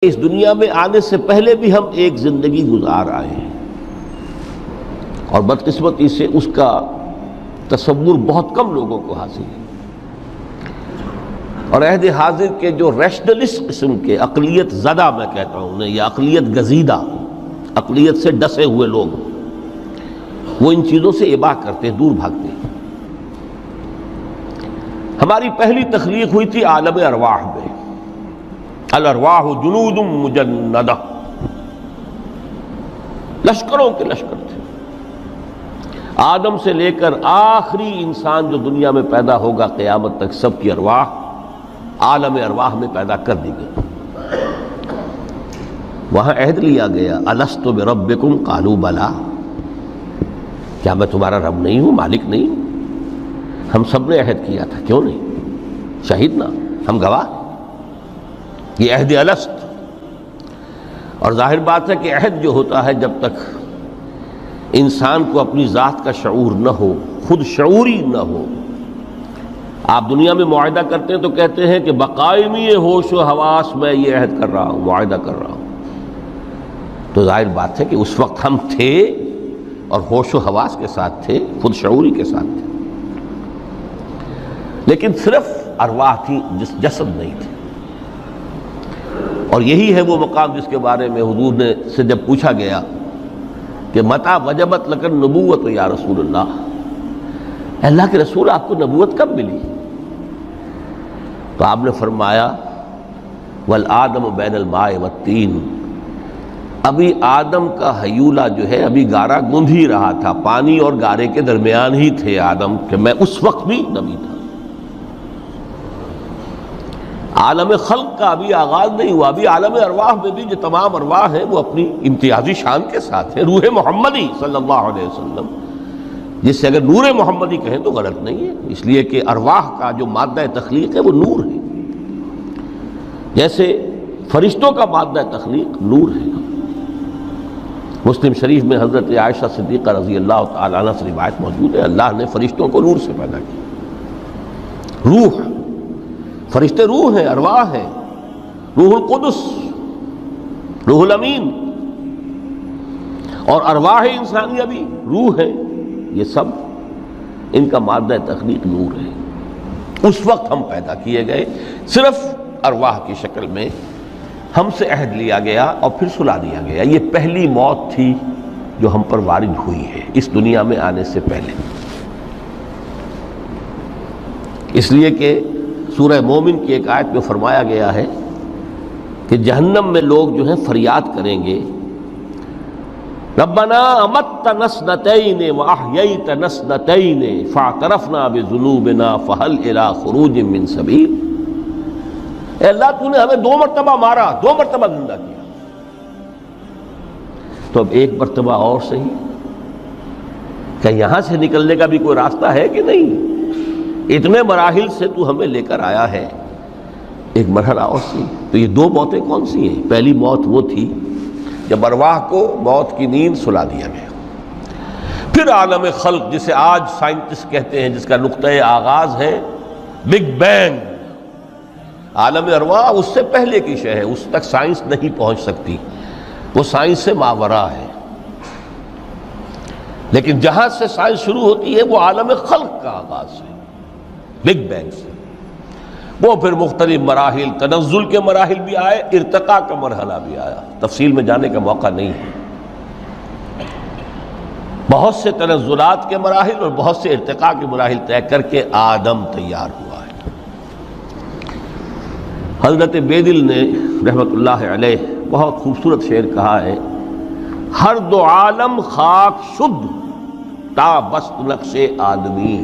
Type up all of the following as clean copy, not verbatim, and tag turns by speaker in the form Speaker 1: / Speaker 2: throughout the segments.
Speaker 1: اس دنیا میں آنے سے پہلے بھی ہم ایک زندگی گزار آئے ہیں، اور بدقسمتی سے اس کا تصور بہت کم لوگوں کو حاصل ہے، اور عہد حاضر کے جو ریشنلسٹ قسم کے عقلیت زدہ میں کہتا ہوں انہیں، یا عقلیت گزیدہ، عقلیت سے ڈسے ہوئے لوگ، وہ ان چیزوں سے ابا کرتے ہیں، دور بھاگتے ہیں۔ ہماری پہلی تخلیق ہوئی تھی عالم ارواح میں، الارواح جنود مجندہ، لشکروں کے لشکر تھے۔ آدم سے لے کر آخری انسان جو دنیا میں پیدا ہوگا قیامت تک، سب کی ارواح عالم ارواح میں پیدا کر دی گئی۔ وہاں عہد لیا گیا، الست بربکم قالوا بلی، کیا میں تمہارا رب نہیں ہوں، مالک نہیں ہوں؟ ہم سب نے عہد کیا تھا، کیوں نہیں؟ شہیدنا، ہم گواہ، یہ عہد الست۔ اور ظاہر بات ہے کہ عہد جو ہوتا ہے، جب تک انسان کو اپنی ذات کا شعور نہ ہو، خود شعوری نہ ہو، آپ دنیا میں معاہدہ کرتے ہیں تو کہتے ہیں کہ بقائمی ہوش و حواس میں یہ عہد کر رہا ہوں، معاہدہ کر رہا ہوں، تو ظاہر بات ہے کہ اس وقت ہم تھے اور ہوش و حواس کے ساتھ تھے، خود شعوری کے ساتھ تھے، لیکن صرف ارواح تھی، جسد نہیں تھے۔ اور یہی ہے وہ مقام جس کے بارے میں حضور نے سے جب پوچھا گیا کہ متى وجبت لک النبوۃ یا رسول اللہ، اللہ کے رسول آپ کو نبوت کب ملی؟ تو آپ نے فرمایا والآدم بین الماء والطین، ابھی آدم کا حیولہ جو ہے ابھی گارا گوندھ ہی رہا تھا، پانی اور گارے کے درمیان ہی تھے آدم، کہ میں اس وقت بھی نبی تھا۔ عالم خلق کا ابھی آغاز نہیں ہوا، ابھی عالم ارواح میں بھی جو تمام ارواح ہیں وہ اپنی امتیازی شان کے ساتھ ہیں۔ روح محمدی صلی اللہ علیہ وسلم، جس سے اگر نور محمدی کہیں تو غلط نہیں ہے، اس لیے کہ ارواح کا جو مادہ تخلیق ہے وہ نور ہے، جیسے فرشتوں کا مادہ تخلیق نور ہے۔ مسلم شریف میں حضرت عائشہ صدیقہ رضی اللہ تعالیٰ عنہ سے روایت موجود ہے، اللہ نے فرشتوں کو نور سے پیدا کیا۔ روح، فرشتے روح ہیں، ارواح ہیں، روح القدس، روح الامین، اور ارواح انسانیہ بھی روح ہے، یہ سب ان کا مادہ تخلیق نور ہے۔ اس وقت ہم پیدا کیے گئے، صرف ارواح کی شکل میں ہم سے عہد لیا گیا اور پھر سلا دیا گیا۔ یہ پہلی موت تھی جو ہم پر وارد ہوئی ہے اس دنیا میں آنے سے پہلے، اس لیے کہ سورہ مومن کی ایک آیت میں فرمایا گیا ہے کہ جہنم میں لوگ جو ہیں فریاد کریں گے، ربنا امتنا اثنتین واحییتنا اثنتین فاعترفنا بذنوبنا فہل الی خروج من سبیل، اے اللہ تو نے ہمیں 2 مرتبہ مارا، 2 مرتبہ زندہ کیا، تو اب ایک مرتبہ اور صحیح، کہ یہاں سے نکلنے کا بھی کوئی راستہ ہے کہ نہیں؟ اتنے مراحل سے تو ہمیں لے کر آیا ہے، ایک مرحلہ اور سی۔ تو یہ 2 موتیں کون سی ہیں؟ پہلی موت وہ تھی جب ارواح کو موت کی نیند سلا دیا گیا۔ پھر عالم خلق، جسے آج سائنٹسٹ کہتے ہیں، جس کا نقطۂ آغاز ہے بگ بینگ، عالم ارواح اس سے پہلے کی شے ہے، اس تک سائنس نہیں پہنچ سکتی، وہ سائنس سے ماوراء ہے، لیکن جہاں سے سائنس شروع ہوتی ہے وہ عالم خلق کا آغاز ہے، بگ بینگ سے۔ وہ پھر مختلف مراحل، تنزل کے مراحل بھی آئے، ارتقاء کا مرحلہ بھی آیا، تفصیل میں جانے کا موقع نہیں ہے۔ بہت سے تنزلات کے مراحل اور بہت سے ارتقاء کے مراحل طے کر کے آدم تیار ہوا ہے۔ حضرت بیدل نے رحمت اللہ علیہ بہت خوبصورت شعر کہا ہے، ہر 2 عالم خاک شد تا بست نقش آدمی،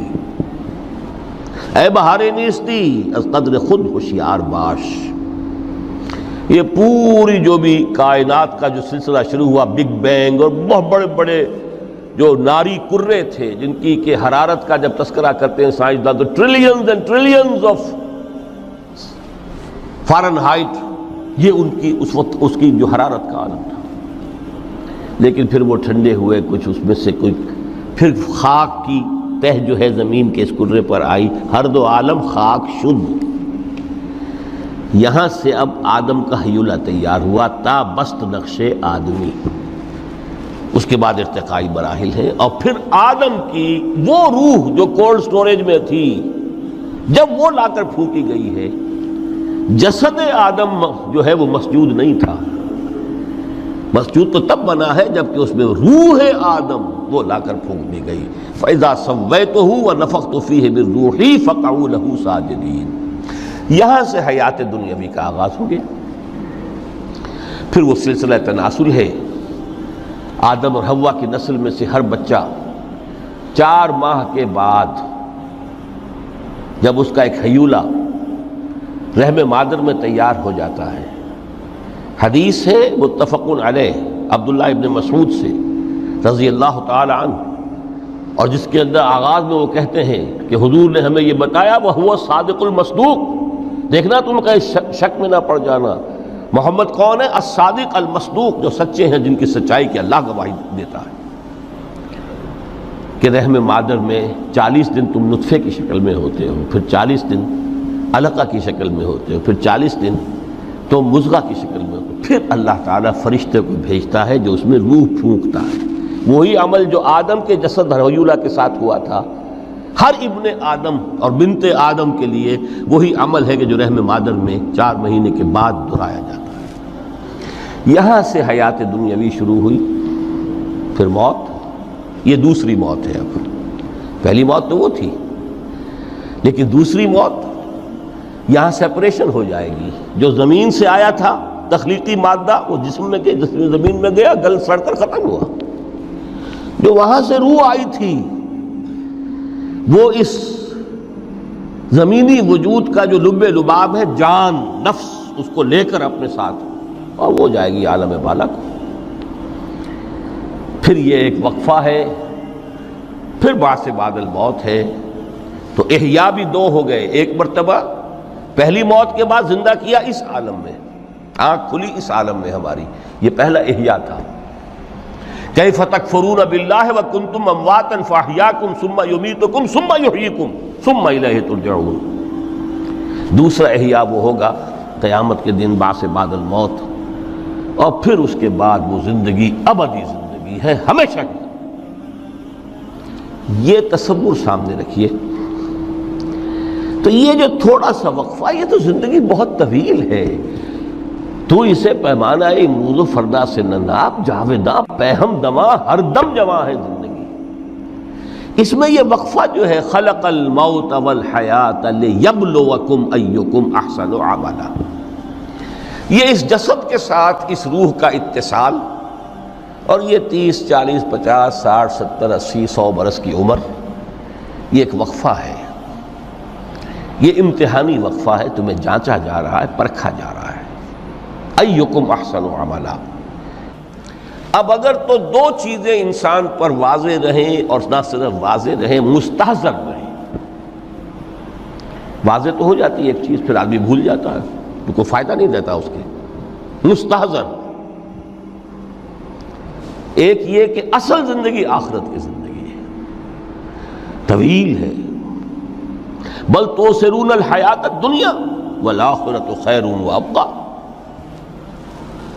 Speaker 1: اے بہار نیستی از قدر خود ہوشیار باش۔ یہ پوری جو بھی کائنات کا جو سلسلہ شروع ہوا، بگ بینگ، اور بہت بڑے بڑے جو ناری کرے تھے جن کی کہ حرارت کا جب تذکرہ کرتے ہیں سائنسداں تو trillions and trillions of foreign height, یہ ان کی اس وقت اس کی جو حرارت کا عالم تھا، لیکن پھر وہ ٹھنڈے ہوئے، کچھ اس میں سے کچھ، پھر خاک کی تہ جو ہے زمین کے اس کرے پر آئی، ہر 2 عالم خاک شد، یہاں سے اب آدم کا ہیولہ تیار ہوا تا بست نقش آدمی، اس کے بعد ارتقائی مراحل ہیں، اور پھر آدم کی وہ روح جو کولڈ سٹوریج میں تھی جب وہ لا کر پھونکی گئی ہے، جسد آدم جو ہے وہ مسجود نہیں تھا، مسجود تو تب بنا ہے جبکہ اس میں روح آدم وہ لا کر پھونک دی گئی۔ فَإِذَا سَوَّيْتُهُ وَنَفَخْتُ فِيهِ مِن رُوحِي فَقَعُوا لَهُ سَاجِدِينَ۔ یہاں سے حیات دنیاوی کا آغاز ہو گیا۔ پھر وہ سلسلہ تناسل ہے، آدم اور حوا کی نسل میں سے ہر بچہ 4 ماہ کے بعد جب اس کا ایک ہیولہ رحم مادر میں تیار ہو جاتا ہے، حدیث ہے متفق علیہ عبداللہ ابن مسعود سے رضی اللہ تعالی عنہ، اور جس کے اندر آغاز میں وہ کہتے ہیں کہ حضور نے ہمیں یہ بتایا وَهُوَ الصادق المصدوق، دیکھنا تم کہیں شک میں نہ پڑ جانا، محمد کون ہے؟ الصادق المصدوق، جو سچے ہیں، جن کی سچائی کی اللہ گواہی دیتا ہے، کہ رحم مادر میں 40 دن تم نطفے کی شکل میں ہوتے ہو، پھر 40 دن علقہ کی شکل میں ہوتے ہو، پھر 40 دن تو مضغہ کی شکل میں ہوتے، پھر اللہ تعالیٰ فرشتے کو بھیجتا ہے جو اس میں روح پھونکتا ہے۔ وہی عمل جو آدم کے جسد ہیولہ کے ساتھ ہوا تھا، ہر ابن آدم اور بنت آدم کے لیے وہی عمل ہے کہ جو رحم مادر میں 4 مہینے کے بعد دہرایا جاتا ہے۔ یہاں سے حیات دنیاوی شروع ہوئی، پھر موت، یہ دوسری موت ہے۔ اب پہلی موت تو وہ تھی، لیکن دوسری موت یہاں سیپریشن ہو جائے گی۔ جو زمین سے آیا تھا تخلیقی مادہ، وہ جسم میں گیا، جس میں زمین میں گیا، گل سڑ کر ختم ہوا۔ جو وہاں سے روح آئی تھی وہ اس زمینی وجود کا جو لب لباب ہے، جان، نفس، اس کو لے کر اپنے ساتھ، اور وہ جائے گی عالم بالا کو۔ پھر یہ ایک وقفہ ہے، پھر بعد سے بعد الموت ہے۔ تو احیاء بھی 2 ہو گئے، ایک مرتبہ پہلی موت کے بعد زندہ کیا اس عالم میں، آنکھ کھلی اس عالم میں ہماری، یہ پہلا احیاء تھا۔ کیف تکفرون باللہ وکنتم امواتا فاحیاکم ثم یمیتکم ثم یحییکم ثم الیہ ترجعون۔ دوسرا احیاء وہ ہوگا قیامت کے دن، بعد سے بعد الموت، اور پھر اس کے بعد وہ زندگی ابدی زندگی ہے، ہمیشہ کی۔ یہ تصور سامنے رکھیے۔ تو یہ جو تھوڑا سا وقفہ، یہ تو زندگی بہت طویل ہے۔ تو اسے پیمانہ امروز و فردا سے نناب، جاویداں پہم دماں، ہر دم جواں ہے زندگی۔ اس میں یہ وقفہ جو ہے، خلق الموت والحیات لیبلوکم ایکم احسن عملا، یہ اس جسد کے ساتھ اس روح کا اتصال، اور یہ 30 40 50 60 70 80 100 برس کی عمر، یہ ایک وقفہ ہے، یہ امتحانی وقفہ ہے، تمہیں جانچا جا رہا ہے، پرکھا جا رہا ہے۔ ایکم احسن عملا۔ اب اگر تو 2 چیزیں انسان پر واضح رہیں، اور نہ صرف واضح رہیں، مستحضر رہیں۔ واضح تو ہو جاتی ہے ایک چیز، پھر آدمی بھول جاتا ہے، تو کوئی فائدہ نہیں دیتا اس کے۔ مستحضر ایک یہ کہ اصل زندگی آخرت کی زندگی ہے، طویل ہے۔ بل توثرون الحیات الدنیا والآخرۃ خیر وابقیٰ،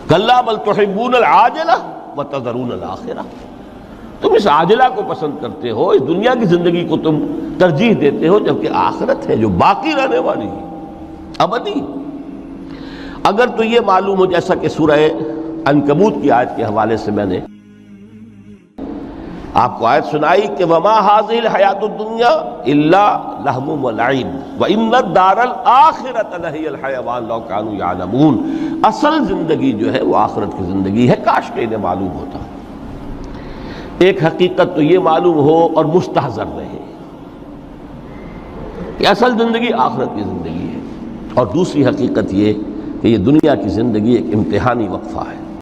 Speaker 1: کلا بل تحبون العاجلہ وتذرون الآخرہ۔ تم اس عاجلہ کو پسند کرتے ہو، اس دنیا کی زندگی کو تم ترجیح دیتے ہو، جبکہ آخرت ہے جو باقی رہنے والی ہے، ابدی۔ اگر تو یہ معلوم ہو، جیسا کہ سورہ عنکبوت کی آیت کے حوالے سے میں نے آپ کو آیت سنائی کہ وَمَا هَٰذِهِ الْحَيَاةُ الدُّنْيَا إِلَّا لَهْوٌ وَلَعِبٌ وَإِنَّ الدَّارَ الْآخِرَةَ لَهِيَ الْحَيَوَانُ لَوْ كَانُوا يَعْلَمُونَ۔ اصل زندگی جو ہے وہ آخرت کی زندگی ہے، کاش کہ انہیں معلوم ہوتا۔ ایک حقیقت تو یہ معلوم ہو اور مستحضر رہے کہ اصل زندگی آخرت کی زندگی ہے، اور دوسری حقیقت یہ کہ یہ دنیا کی زندگی ایک امتحانی وقفہ ہے۔